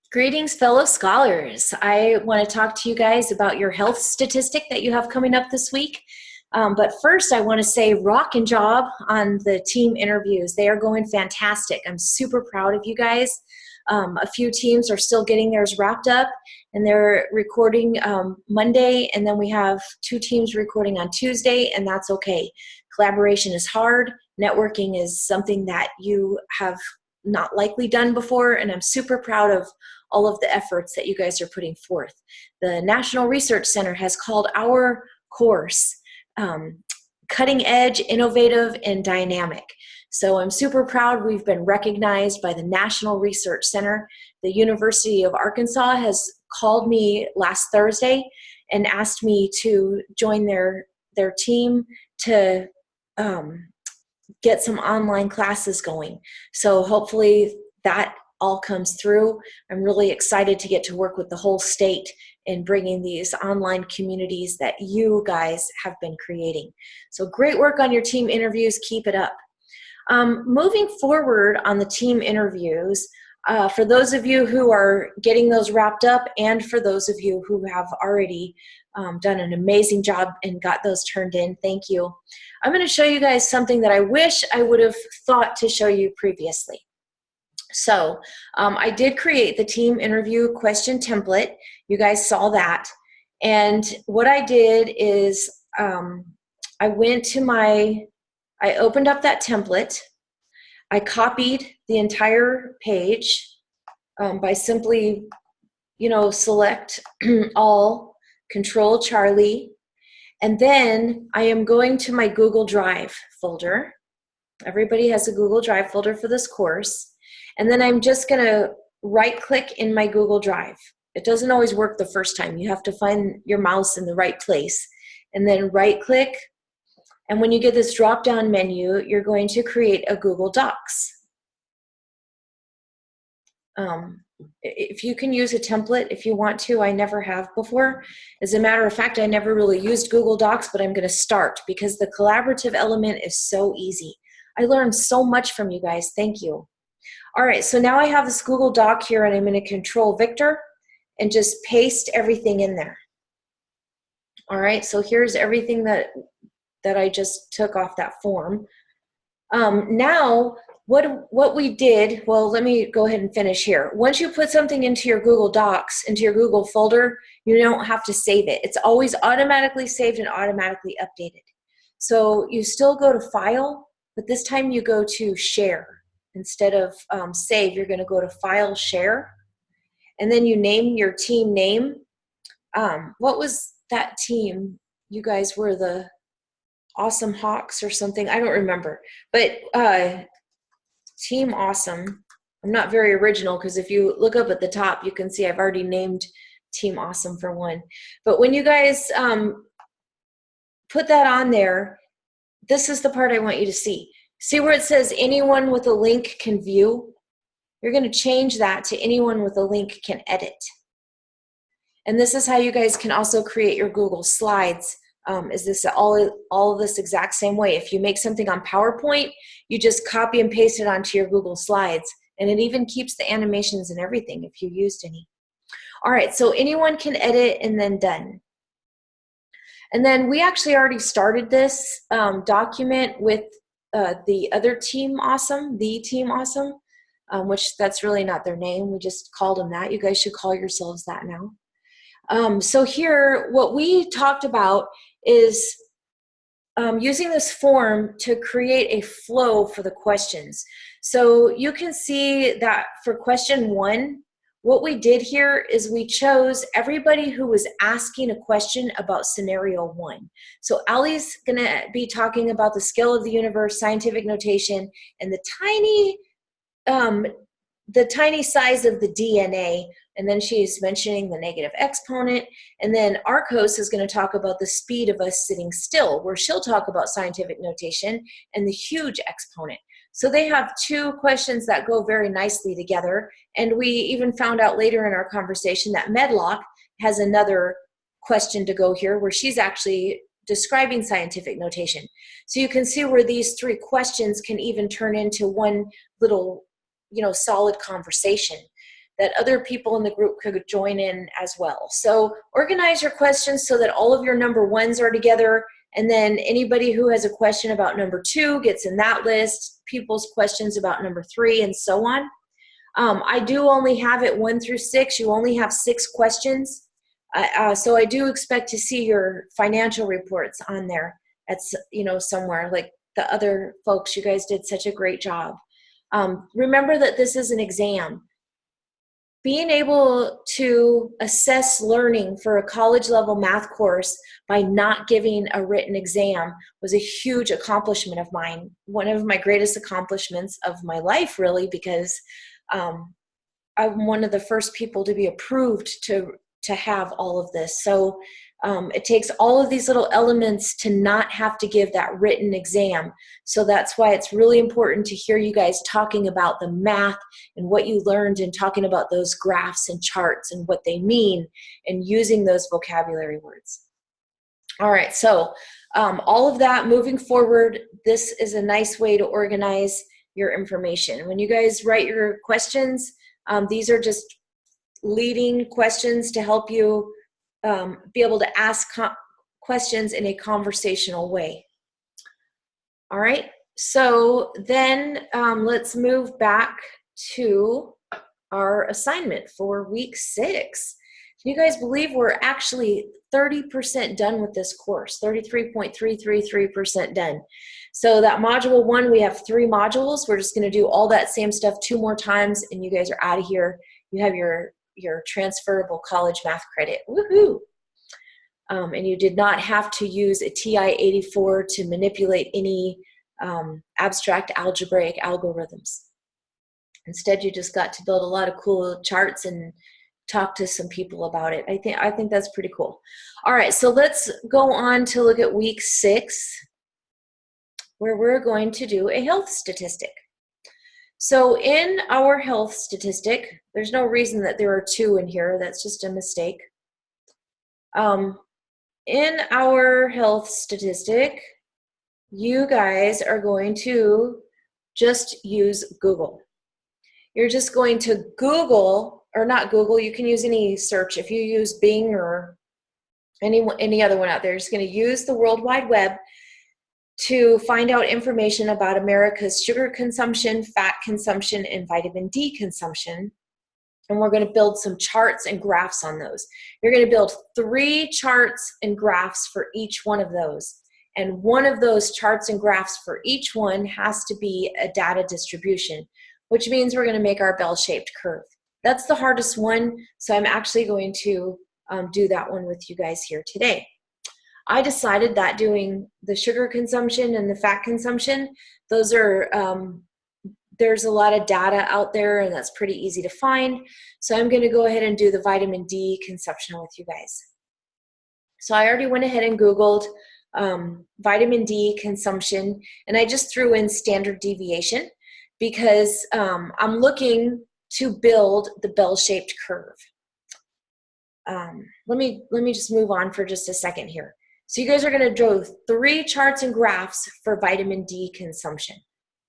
Greetings, fellow scholars. I want to talk to you guys about your health statistic that you have coming up this week. But first, I want to say rockin' job on the team interviews. They are going fantastic. I'm super proud of you guys. A few teams are still getting theirs wrapped up, and they're recording Monday, and then we have 2 teams recording on Tuesday, and that's okay. Collaboration is hard. Networking is something that you have not likely done before, and I'm super proud of all of the efforts that you guys are putting forth. The National Research Center has called our course Cutting Edge, Innovative, and Dynamic. So I'm super proud we've been recognized by the National Research Center. The University of Arkansas has called me last Thursday and asked me to join their team to get some online classes going. So hopefully that all comes through. I'm really excited to get to work with the whole state in bringing these online communities that you guys have been creating. So great work on your team interviews. Keep it up. Moving forward on the team interviews, for those of you who are getting those wrapped up and for those of you who have already done an amazing job and got those turned in, thank you. I'm going to show you guys something that I wish I would have thought to show you previously. So I did create the team interview question template. You guys saw that. And what I did is I opened up that template. I copied the entire page by simply, select all, Control Charlie, and then I am going to my Google Drive folder. Everybody has a Google Drive folder for this course. And then I'm just going to right-click in my Google Drive. It doesn't always work the first time. You have to find your mouse in the right place. And then right-click. And when you get this drop-down menu, you're going to create a Google Docs. If you can use a template if you want to, I never have before. As a matter of fact, I never really used Google Docs, but I'm going to start because the collaborative element is so easy. I learned so much from you guys. Thank you. All right, so now I have this Google Doc here, and I'm going to Control Victor and just paste everything in there. All right, so here's everything that I just took off that form. Now, what we did, well, let me go ahead and finish here. Once you put something into your Google Docs, into your Google folder, you don't have to save it. It's always automatically saved and automatically updated. So you still go to File, but this time you go to Share. Instead of Save, you're going to go to File, Share, and then you name your team name. What was that team? You guys were the Awesome Hawks or something. I don't remember. But Team Awesome. I'm not very original because if you look up at the top, you can see I've already named Team Awesome for one. But when you guys put that on there, this is the part I want you to see. See where it says anyone with a link can view? You're going to change that to anyone with a link can edit. And this is how you guys can also create your Google Slides. Is this all of this exact same way? If you make something on PowerPoint, you just copy and paste it onto your Google Slides. And it even keeps the animations and everything if you used any. All right, so anyone can edit and then done. And then we actually already started this document with the other Team Awesome, the Team Awesome, which that's really not their name. We just called them that. You guys should call yourselves that now. So here, what we talked about is using this form to create a flow for the questions. So you can see that for question 1, what we did here is we chose everybody who was asking a question about scenario 1. So Allie's going to be talking about the scale of the universe, scientific notation, and the tiny size of the DNA. And then she's mentioning the negative exponent. And then Arcos is going to talk about the speed of us sitting still, where she'll talk about scientific notation and the huge exponent. So they have 2 questions that go very nicely together. And we even found out later in our conversation that Medlock has another question to go here where she's actually describing scientific notation. So you can see where these 3 questions can even turn into one little, solid conversation. that other people in the group could join in as well. So organize your questions so that all of your number ones are together, and then anybody who has a question about number 2 gets in that list, people's questions about number 3, and so on. I do only have it 1 through 6. You only have 6 questions. So I do expect to see your financial reports on there at, somewhere. Like the other folks, you guys did such a great job. Remember that this is an exam. Being able to assess learning for a college level math course by not giving a written exam was a huge accomplishment of mine. One of my greatest accomplishments of my life, really, because I'm one of the first people to be approved to have all of this. So it takes all of these little elements to not have to give that written exam. So that's why it's really important to hear you guys talking about the math and what you learned, and talking about those graphs and charts and what they mean, and using those vocabulary words. All right, so all of that moving forward, this is a nice way to organize your information. When you guys write your questions, these are just leading questions to help you be able to ask questions in a conversational way. All right, so then let's move back to our assignment for week 6. Can you guys believe we're actually 30% done with this course, 33.333% done. So that module 1, we have 3 modules. We're just gonna do all that same stuff 2 more times, and you guys are out of here. You have your transferable college math credit. Woohoo! And you did not have to use a TI-84 to manipulate any abstract algebraic algorithms. Instead, you just got to build a lot of cool charts and talk to some people about it. I think that's pretty cool. All right, so let's go on to look at week 6, where we're going to do a health statistic. So in our health statistic, there's no reason that there are 2 in here. That's just a mistake. In our health statistic, you guys are going to just use Google. You're just going to Google, or not Google, you can use any search. If you use Bing or any other one out there, you're just going to use the World Wide Web to find out information about America's sugar consumption, fat consumption, and vitamin D consumption. And we're going to build some charts and graphs on those. You're going to build 3 charts and graphs for each one of those. And one of those charts and graphs for each one has to be a data distribution, which means we're going to make our bell-shaped curve. That's the hardest one, so I'm actually going to do that one with you guys here today. I decided that doing the sugar consumption and the fat consumption, those are, there's a lot of data out there, and that's pretty easy to find. So I'm going to go ahead and do the vitamin D consumption with you guys. So I already went ahead and Googled vitamin D consumption, and I just threw in standard deviation because I'm looking to build the bell-shaped curve. Let me just move on for just a second here. So you guys are going to do 3 charts and graphs for vitamin D consumption,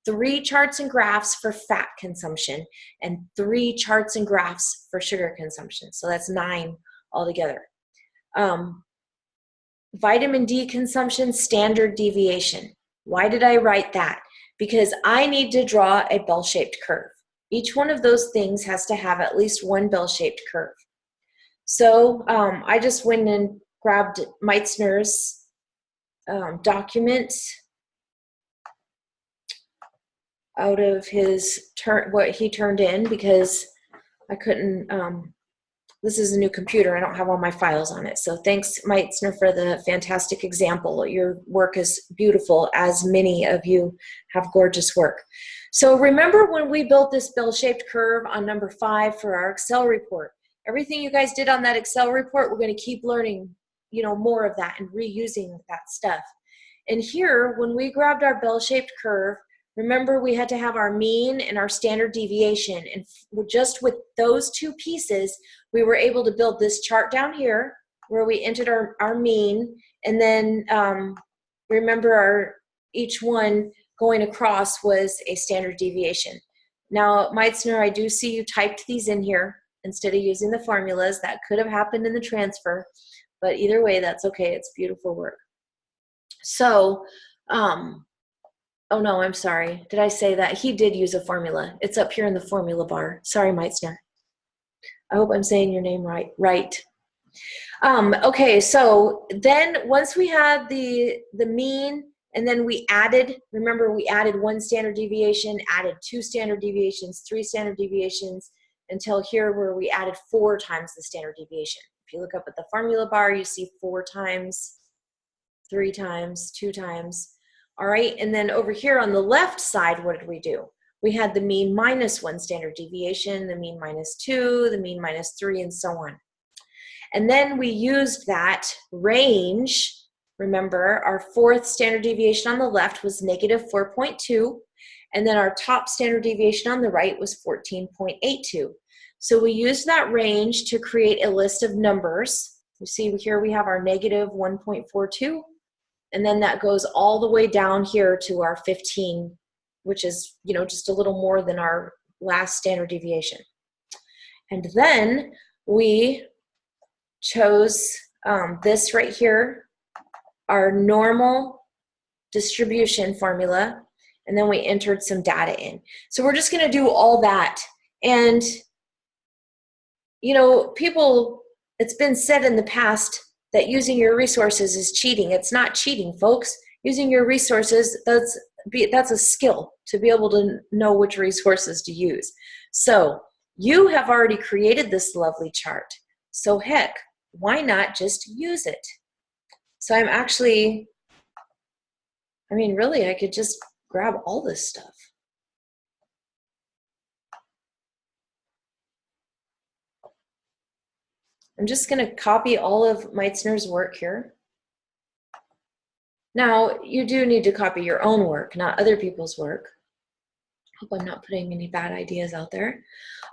3 charts and graphs for fat consumption, and 3 charts and graphs for sugar consumption. So that's 9 altogether. Vitamin D consumption, standard deviation. Why did I write that? Because I need to draw a bell-shaped curve. Each one of those things has to have at least one bell-shaped curve. So I just went and grabbed Meitzner's document out of his what he turned in, because I couldn't, this is a new computer, I don't have all my files on it. So thanks, Meitzner, for the fantastic example. Your work is beautiful, as many of you have gorgeous work. So remember when we built this bell-shaped curve on number 5 for our Excel report? Everything you guys did on that Excel report, we're going to keep learning, more of that and reusing that stuff. And here, when we grabbed our bell-shaped curve, remember we had to have our mean and our standard deviation. And just with those 2 pieces, we were able to build this chart down here where we entered our mean. And then remember each one going across was a standard deviation. Now, Meitzner, I do see you typed these in here instead of using the formulas. That could have happened in the transfer, but either way, that's okay. It's beautiful work. So, oh no, I'm sorry. Did I say that? He did use a formula. It's up here in the formula bar. Sorry, Meitzner. I hope I'm saying your name right. Okay, so then once we had the mean, and then we added, remember we added 1 standard deviation, added 2 standard deviations, 3 standard deviations, until here where we added 4 times the standard deviation. If you look up at the formula bar, you see 4 times, 3 times, 2 times. All right, and then over here on the left side, what did we do? We had the mean minus 1 standard deviation, the mean minus 2, the mean minus 3, and so on. And then we used that range. Remember, our 4th standard deviation on the left was negative 4.2, and then our top standard deviation on the right was 14.82. So we used that range to create a list of numbers. You see here we have our negative 1.42, and then that goes all the way down here to our 15, which is, you know, just a little more than our last standard deviation. And then we chose this right here, our normal distribution formula, and then we entered some data in. So we're just going to do all that. And, you know, people, it's been said in the past that using your resources is cheating. It's not cheating, folks. Using your resources, that's a skill to be able to know which resources to use. So you have already created this lovely chart. So heck, why not just use it? So I'm actually, I mean, really, I could just grab all this stuff. I'm just going to copy all of Meitzner's work here. Now, you do need to copy your own work, not other people's work. Hope I'm not putting any bad ideas out there.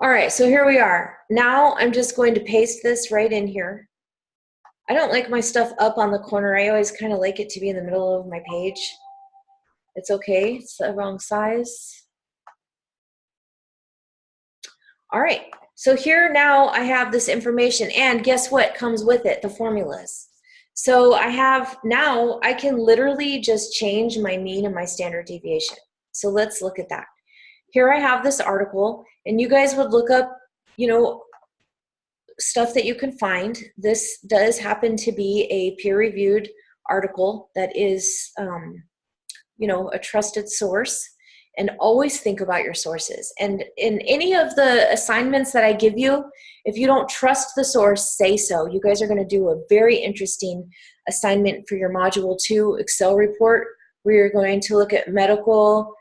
All right, so here we are. Now I'm just going to paste this right in here. I don't like my stuff up on the corner. I always kind of like it to be in the middle of my page. It's okay, it's the wrong size. All right, so here now I have this information, and guess what comes with it? The formulas. So I have, now I can literally just change my mean and my standard deviation. So let's look at that. Here I have this article, and you guys would look up, you know, stuff that you can find. This does happen to be a peer-reviewed article that is, you know, a trusted source. And always think about your sources. And in any of the assignments that I give you, if you don't trust the source, say so. You guys are going to do a very interesting assignment for your Module 2 Excel report, where you're going to look at medical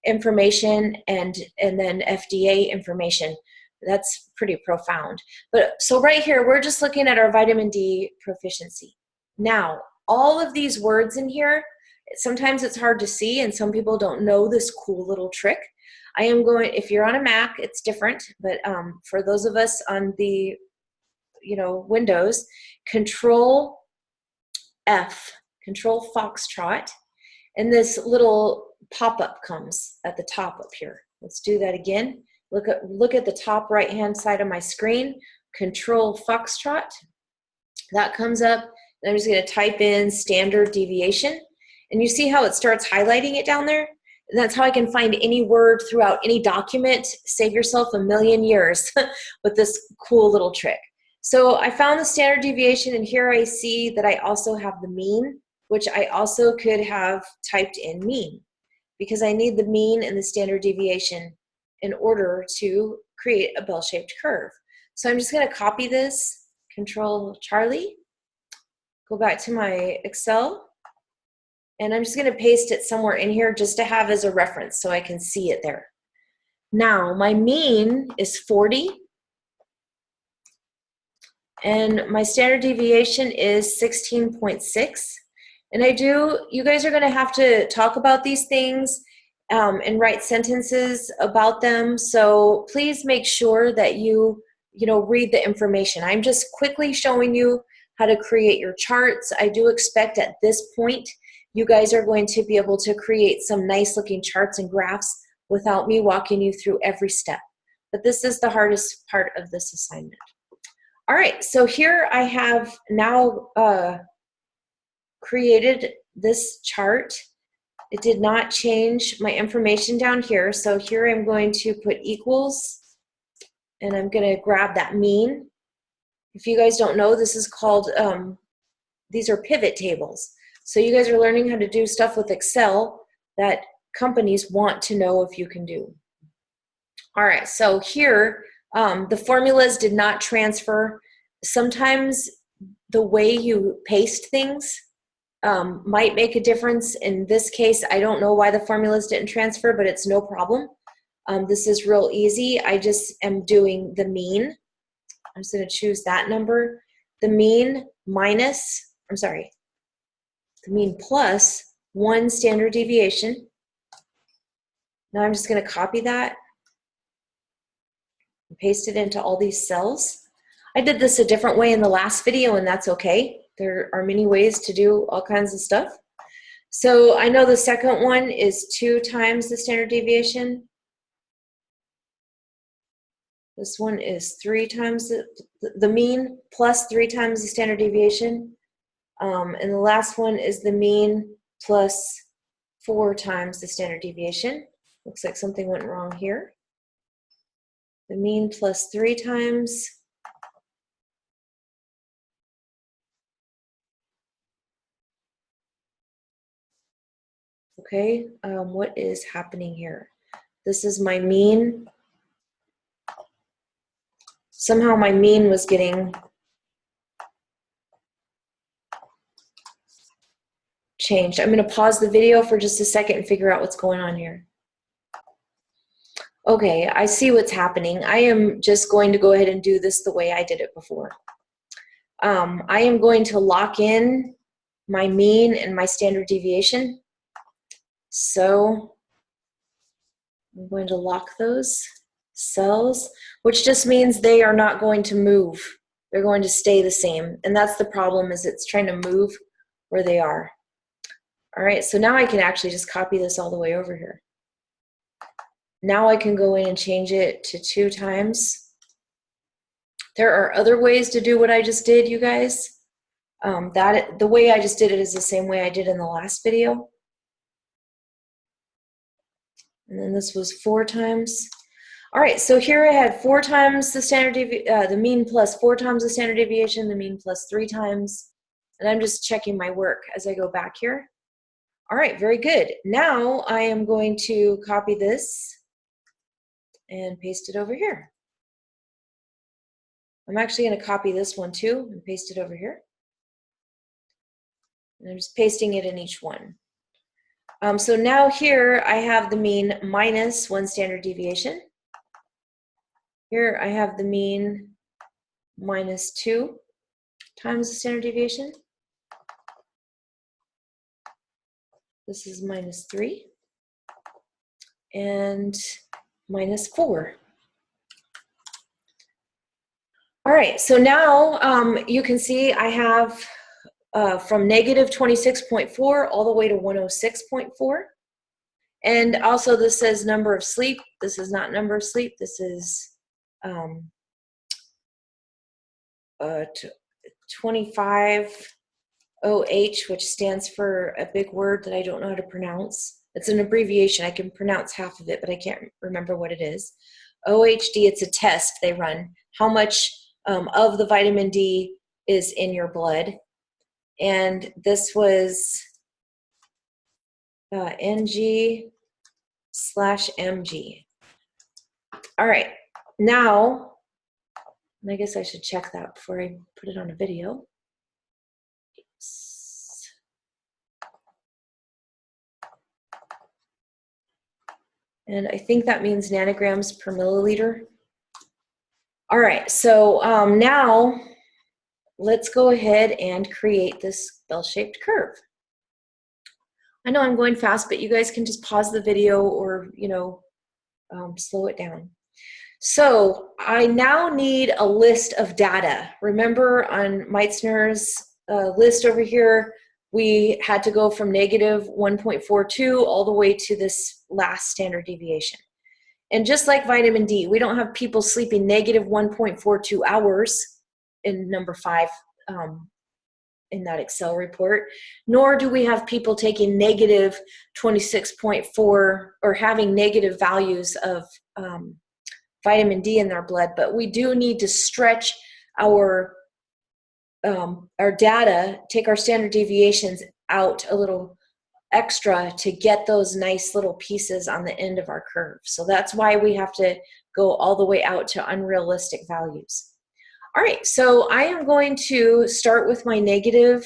information and then FDA information. That's pretty profound. But so right here, we're just looking at our vitamin D proficiency. Now, all of these words in here, sometimes it's hard to see, and some people don't know this cool little trick. I am going, if you're on a Mac, it's different, but for those of us on the, you know, Windows, Control F, Control Foxtrot, and this little pop-up comes at the top up here. Let's do that again. Look at the top right-hand side of my screen, Control Foxtrot. That comes up, and I'm just going to type in standard deviation. And you see how it starts highlighting it down there? And that's how I can find any word throughout any document. Save yourself a million years with this cool little trick. So I found the standard deviation, and here I see that I also have the mean, which I also could have typed in mean, because I need the mean and the standard deviation in order to create a bell-shaped curve. So I'm just going to copy this, Control Charlie, go back to my Excel, and I'm just going to paste it somewhere in here just to have as a reference so I can see it there. Now, my mean is 40, and my standard deviation is 16.6. And you guys are going to have to talk about these things and write sentences about them. So please make sure that you read the information. I'm just quickly showing you how to create your charts. I do expect at this point you guys are going to be able to create some nice looking charts and graphs without me walking you through every step. But this is the hardest part of this assignment. All right, so here I have now created this chart. It did not change my information down here. So here I'm going to put equals, and I'm going to grab that mean. If you guys don't know, this is called, these are pivot tables. So you guys are learning how to do stuff with Excel that companies want to know if you can do. All right, so here, the formulas did not transfer. Sometimes the way you paste things might make a difference. In this case, I don't know why the formulas didn't transfer, but it's no problem. This is real easy. I just am doing the mean. I'm just going to choose that number. The mean minus, the mean plus 1 standard deviation. Now I'm just going to copy that and paste it into all these cells. I did this a different way in the last video, and that's okay. There are many ways to do all kinds of stuff. So I know the second one is 2 times the standard deviation. This one is 3 times the mean plus 3 times the standard deviation. And the last one is the mean plus 4 times the standard deviation. Looks like something went wrong here. The mean plus 3 times. Okay, what is happening here? This is my mean. Somehow my mean was getting changed. I'm going to pause the video for just a second and figure out what's going on here. Okay, I see what's happening. I am just going to go ahead and do this the way I did it before. I am going to lock in my mean and my standard deviation. So I'm going to lock those cells, which just means they are not going to move. They're going to stay the same. And that's the problem, is it's trying to move where they are. All right, so now I can actually just copy this all the way over here. Now I can go in and change it to 2 times. There are other ways to do what I just did, you guys. The way I just did it is the same way I did in the last video. And then this was 4 times. All right, so here I had 4 times the standard the mean plus 4 times the standard deviation, the mean plus 3 times. And I'm just checking my work as I go back here. All right, very good. Now I am going to copy this and paste it over here. I'm actually going to copy this one too and paste it over here. And I'm just pasting it in each one. So now here I have the mean minus 1 standard deviation. Here I have the mean minus 2 times the standard deviation. This is minus 3 and minus 4. All right, so now you can see I have from negative 26.4 all the way to 106.4. And also this says number of sleep. This is not number of sleep. This is 25 OH, which stands for a big word that I don't know how to pronounce. It's an abbreviation. I can pronounce half of it, but I can't remember what it is. OHD, it's a test they run. How much of the vitamin D is in your blood. And this was NG/mg. All right, now, and I guess I should check that before I put it on a video. And I think that means nanograms per milliliter. All right, so now let's go ahead and create this bell-shaped curve. I know I'm going fast, but you guys can just pause the video or, slow it down. So I now need a list of data. Remember on Meitzner's list over here, we had to go from negative 1.42 all the way to this last standard deviation. And just like vitamin D, we don't have people sleeping negative 1.42 hours in number 5 in that Excel report, nor do we have people taking negative 26.4 or having negative values of vitamin D in their blood. But we do need to stretch our data, take our standard deviations out a little extra to get those nice little pieces on the end of our curve. So that's why we have to go all the way out to unrealistic values. All right, so I am going to start with my negative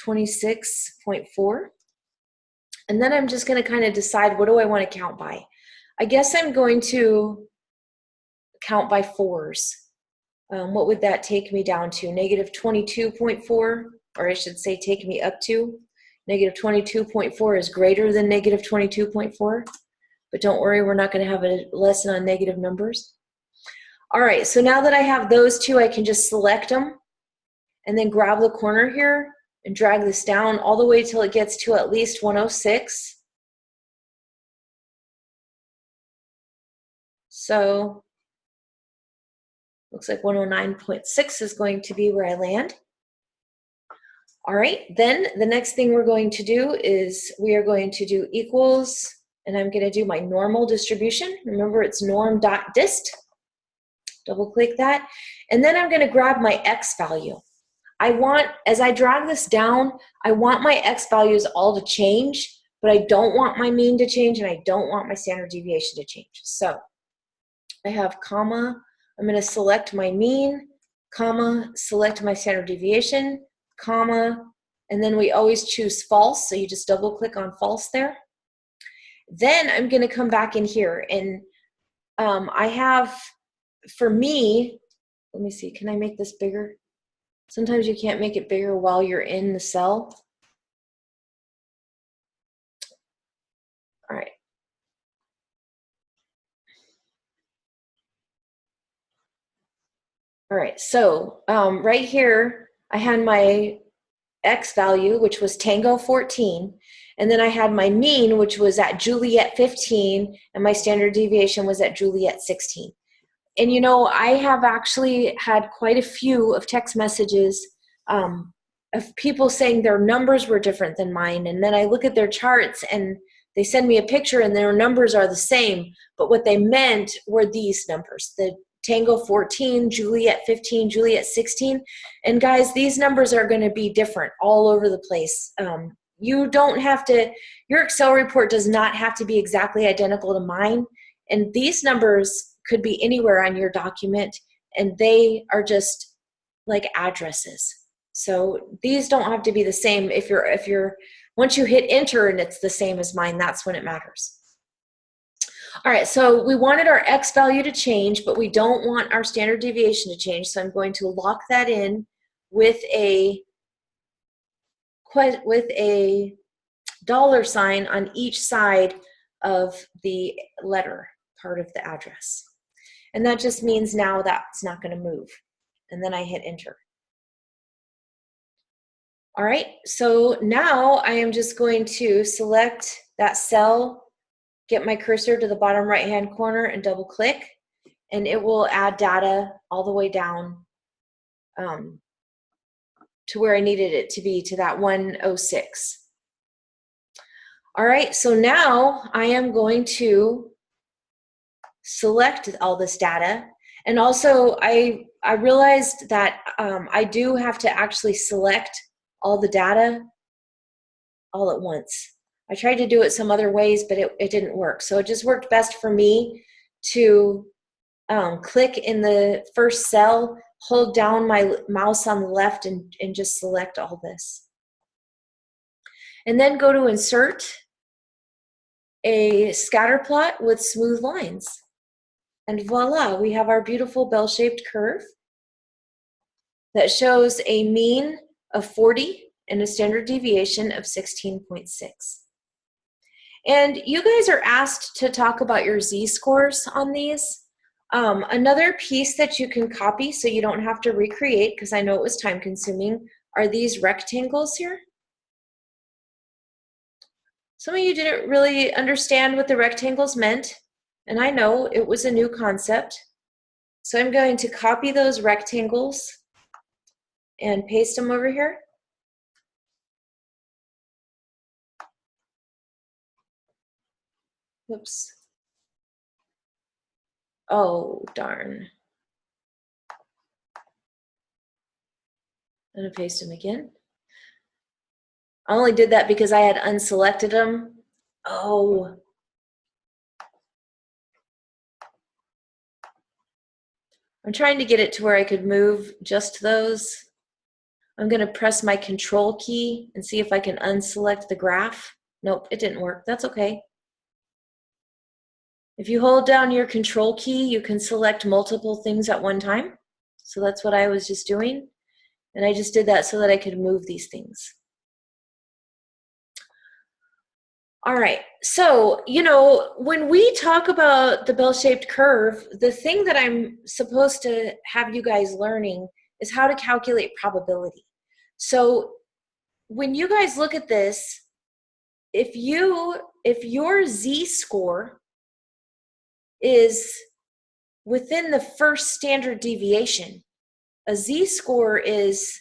26.4, and then I'm just going to kind of decide, what do I want to count by? I guess I'm going to count by 4s. What would that take me down to? Negative 22.4, or I should say take me up to. Negative 22.4 is greater than negative 22.4, but don't worry, we're not going to have a lesson on negative numbers. All right, so now that I have those two, I can just select them and then grab the corner here and drag this down all the way till it gets to at least 106. So looks like 109.6 is going to be where I land. All right, then the next thing we're going to do is we are going to do equals, and I'm going to do my normal distribution. Remember, it's norm.dist. Double click that. And then I'm going to grab my X value. I want, as I drag this down, I want my X values all to change, but I don't want my mean to change, and I don't want my standard deviation to change. So I have comma, I'm going to select my mean, comma, select my standard deviation, comma, and then we always choose false, so you just double click on false there. Then I'm going to come back in here, and I have, for me, let me see, can I make this bigger? Sometimes you can't make it bigger while you're in the cell. All right. All right, so right here, I had my X value, which was Tango 14, and then I had my mean, which was at Juliet 15, and my standard deviation was at Juliet 16. And you know, I have actually had quite a few of text messages of people saying their numbers were different than mine, and then I look at their charts and they send me a picture and their numbers are the same, but what they meant were these numbers, the Tango 14, Juliet 15, Juliet 16. And guys, these numbers are going to be different all over the place. You don't have to, your Excel report does not have to be exactly identical to mine. And these numbers could be anywhere on your document, and they are just like addresses. So these don't have to be the same. If you're once you hit enter and it's the same as mine, that's when it matters. All right, so we wanted our X value to change, but we don't want our standard deviation to change. So I'm going to lock that in with a $sign on each side of the letter part of the address. And that just means now that's not going to move. And then I hit enter. All right, so now I am just going to select that cell, get my cursor to the bottom right-hand corner and double click, and it will add data all the way down to where I needed it to be, to that 106. All right, so now I am going to select all this data. And also I realized that I do have to actually select all the data all at once. I tried to do it some other ways, but it didn't work. So it just worked best for me to click in the first cell, hold down my mouse on the left, and just select all this. And then go to insert a scatter plot with smooth lines. And voila, we have our beautiful bell-shaped curve that shows a mean of 40 and a standard deviation of 16.6. And you guys are asked to talk about your z-scores on these. Another piece that you can copy so you don't have to recreate, because I know it was time consuming, are these rectangles here. Some of you didn't really understand what the rectangles meant. And I know it was a new concept. So I'm going to copy those rectangles and paste them over here. Whoops. Oh, darn. I'm going to paste them again. I only did that because I had unselected them. Oh. I'm trying to get it to where I could move just those. I'm going to press my control key and see if I can unselect the graph. Nope, it didn't work. That's okay. If you hold down your control key, you can select multiple things at one time. So that's what I was just doing. And I just did that so that I could move these things. All right, so, you know, when we talk about the bell-shaped curve, the thing that I'm supposed to have you guys learning is how to calculate probability. So when you guys look at this, if your z-score is within the first standard deviation, a z-score is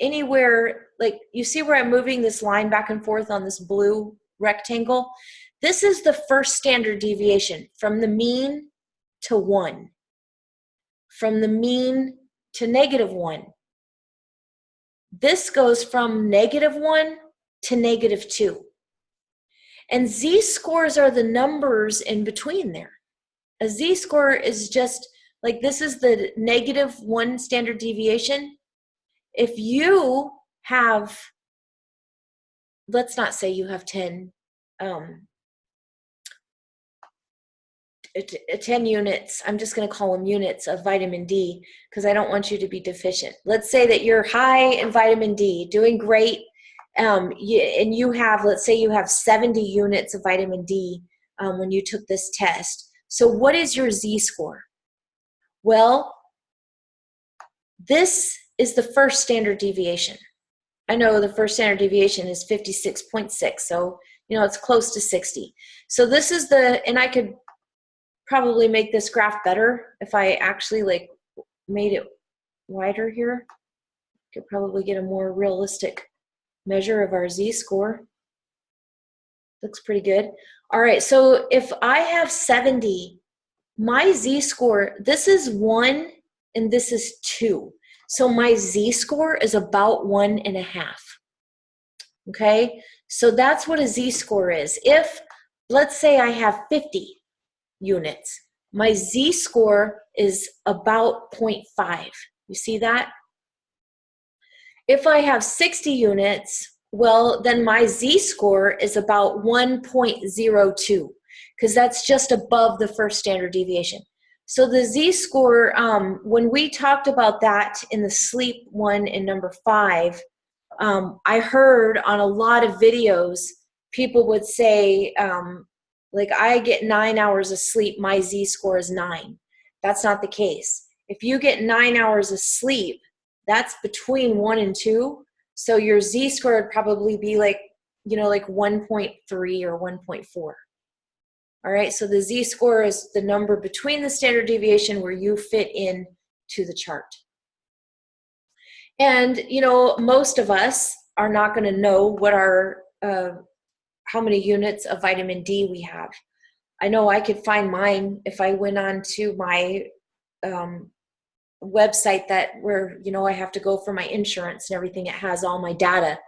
anywhere, like you see where I'm moving this line back and forth on this blue rectangle? This is the first standard deviation from the mean to 1, from the mean to -1. This goes from -1 to -2. And z-scores are the numbers in between there. A z-score is just like, this is the -1 standard deviation. If you have, let's not say you have 10 units, I'm just going to call them units of vitamin D because I don't want you to be deficient. Let's say that you're high in vitamin D, doing great, and you have, let's say you have 70 units of vitamin D when you took this test. So what is your z-score? Well, this is the first standard deviation. I know the first standard deviation is 56.6, so you know it's close to 60. So this is the, and I could probably make this graph better if I actually like made it wider here. Could probably get a more realistic measure of our z-score. Looks pretty good. All right, so if I have 70, my z-score, this is 1 and this is 2. So my z-score is about 1.5. Okay, so that's what a z-score is. If, let's say I have 50 units, my z-score is about 0.5. You see that? If I have 60 units, well, then my z-score is about 1.02 because that's just above the first standard deviation. So the z-score, when we talked about that in the sleep one in number 5, I heard on a lot of videos, people would say, like, I get 9 hours of sleep, my z-score is 9. That's not the case. If you get 9 hours of sleep, that's between 1 and 2. So your z-score would probably be like, you know, like 1.3 or 1.4. All right, so the z-score is the number between the standard deviation where you fit in to the chart. And, you know, most of us are not going to know what our, how many units of vitamin D we have. I know I could find mine if I went on to my website that where, you know, I have to go for my insurance and everything. It has all my data,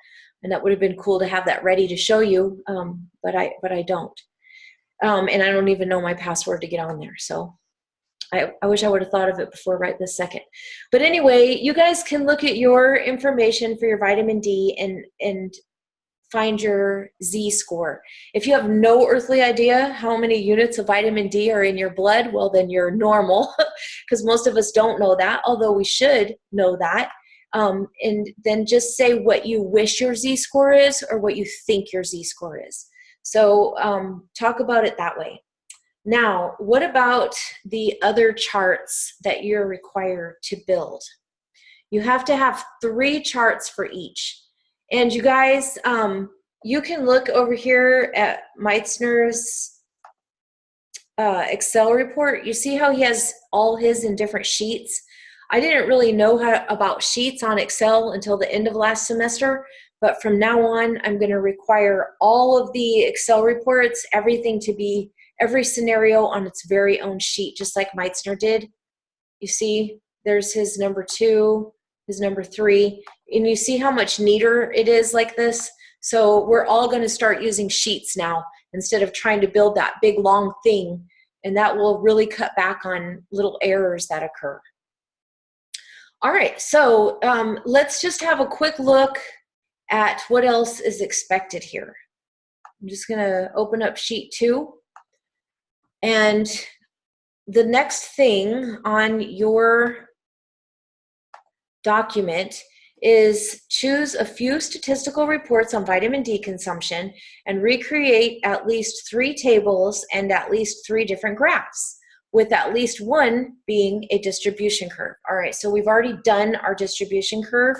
and that would have been cool to have that ready to show you, but I don't. And I don't even know my password to get on there. So I wish I would have thought of it before right this second. But anyway, you guys can look at your information for your vitamin D and find your z-score. If you have no earthly idea how many units of vitamin D are in your blood, well, then you're normal because most of us don't know that, although we should know that. And then just say what you wish your z-score is or what you think your z-score is. So talk about it that way. Now, what about the other charts that you're required to build? You have to have 3 charts for each. And you guys, you can look over here at Meitzner's Excel report, you see how he has all his in different sheets? I didn't really know about sheets on Excel until the end of last semester, but from now on, I'm going to require all of the Excel reports, everything to be, every scenario on its very own sheet, just like Meitzner did. You see, there's his number 2, his number 3, and you see how much neater it is like this? So we're all going to start using sheets now instead of trying to build that big long thing, and that will really cut back on little errors that occur. All right, so let's just have a quick look at what else is expected here. I'm just going to open up sheet 2, and the next thing on your document is choose a few statistical reports on vitamin D consumption and recreate at least 3 tables and at least 3 different graphs, with at least one being a distribution curve. All right, so we've already done our distribution curve,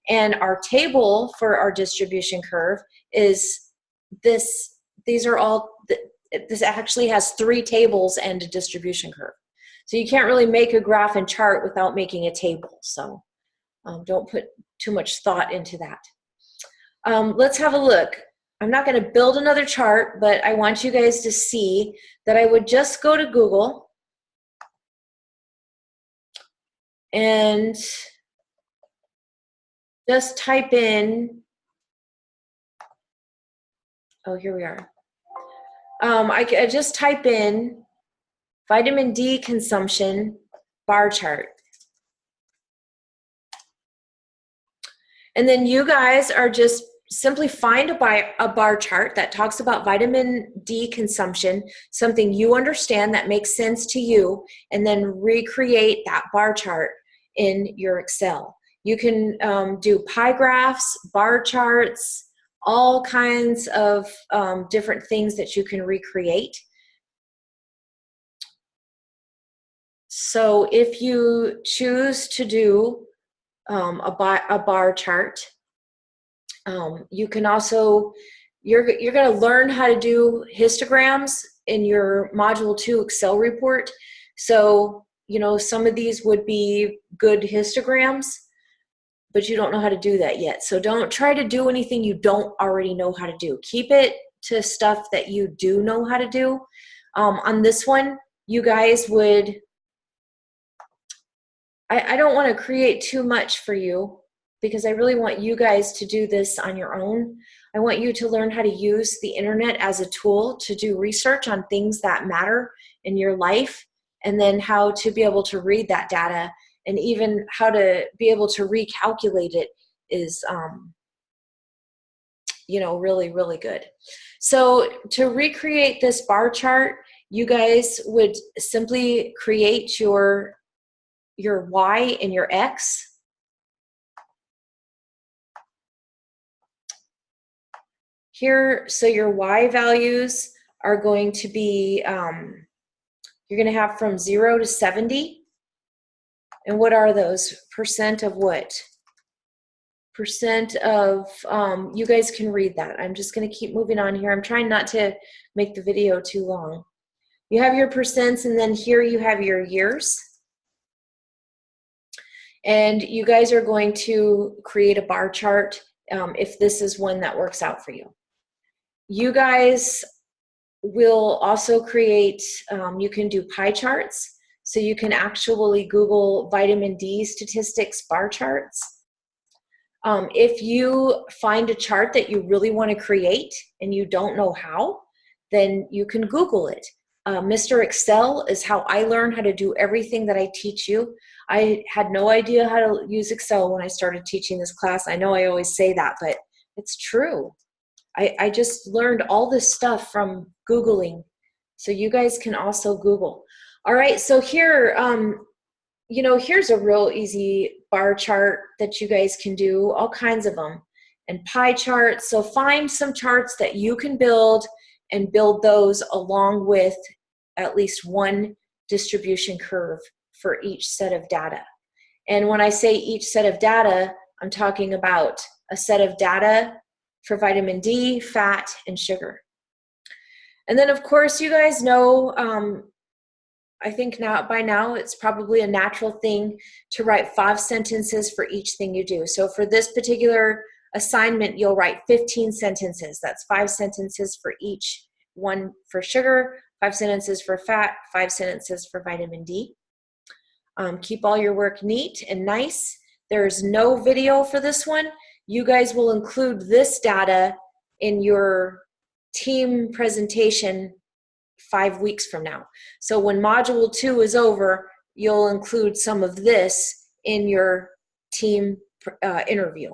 and our table for our distribution curve is this. These are all, this actually has 3 tables and a distribution curve. So you can't really make a graph and chart without making a table, so don't put too much thought into that. Let's have a look. I'm not going to build another chart, but I want you guys to see that I would just go to Google and just type in, oh, here we are. I just type in vitamin D consumption bar chart. And then you guys are just simply find a bar chart that talks about vitamin D consumption, something you understand that makes sense to you, and then recreate that bar chart in your Excel. You can do pie graphs, bar charts, all kinds of different things that you can recreate. So if you choose to do a bar chart, you can also, you're going to learn how to do histograms in your Module 2 Excel report. So, you know, some of these would be good histograms, but you don't know how to do that yet. So don't try to do anything you don't already know how to do. Keep it to stuff that you do know how to do. On this one, you guys would, I don't want to create too much for you because I really want you guys to do this on your own. I want you to learn how to use the internet as a tool to do research on things that matter in your life, and then how to be able to read that data, and even how to be able to recalculate it is, you know, really, really good. So to recreate this bar chart, you guys would simply create your Y and your X. Here, so your Y values are going to be, you're going to have from 0 to 70. And what are those? Percent of what? Percent of, you guys can read that. I'm just going to keep moving on here. I'm trying not to make the video too long. You have your percents, and then here you have your years. And you guys are going to create a bar chart if this is one that works out for you. You guys will also create, you can do pie charts. So you can actually Google vitamin D statistics bar charts. If you find a chart that you really want to create and you don't know how, then you can Google it. Mr. Excel is how I learned how to do everything that I teach you. I had no idea how to use Excel when I started teaching this class. I know I always say that, but it's true. I just learned all this stuff from Googling. So you guys can also Google. All right, so here, you know, here's a real easy bar chart that you guys can do, all kinds of them, and pie charts. So find some charts that you can build and build those along with at least one distribution curve for each set of data. And when I say each set of data, I'm talking about a set of data for vitamin D, fat, and sugar. And then of course, you guys know, I think by now it's probably a natural thing to write 5 sentences for each thing you do. So for this particular assignment, you'll write 15 sentences. That's 5 sentences for each one for sugar, 5 sentences for fat, 5 sentences for vitamin D. Keep all your work neat and nice. There's no video for this one. You guys will include this data in your team presentation 5 weeks from now. So when module 2 is over, you'll include some of this in your team interview.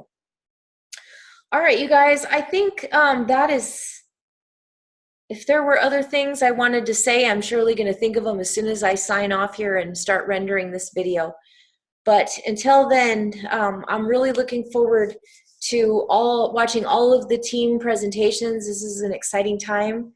All right, you guys, I think that is, if there were other things I wanted to say, I'm surely going to think of them as soon as I sign off here and start rendering this video. But until then, I'm really looking forward to watching all of the team presentations. This is an exciting time,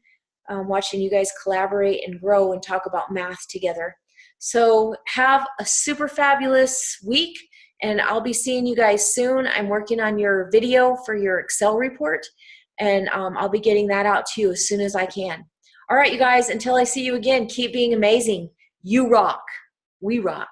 watching you guys collaborate and grow and talk about math together. So have a super fabulous week, and I'll be seeing you guys soon. I'm working on your video for your Excel report, and I'll be getting that out to you as soon as I can. All right, you guys, until I see you again, keep being amazing. You rock. We rock.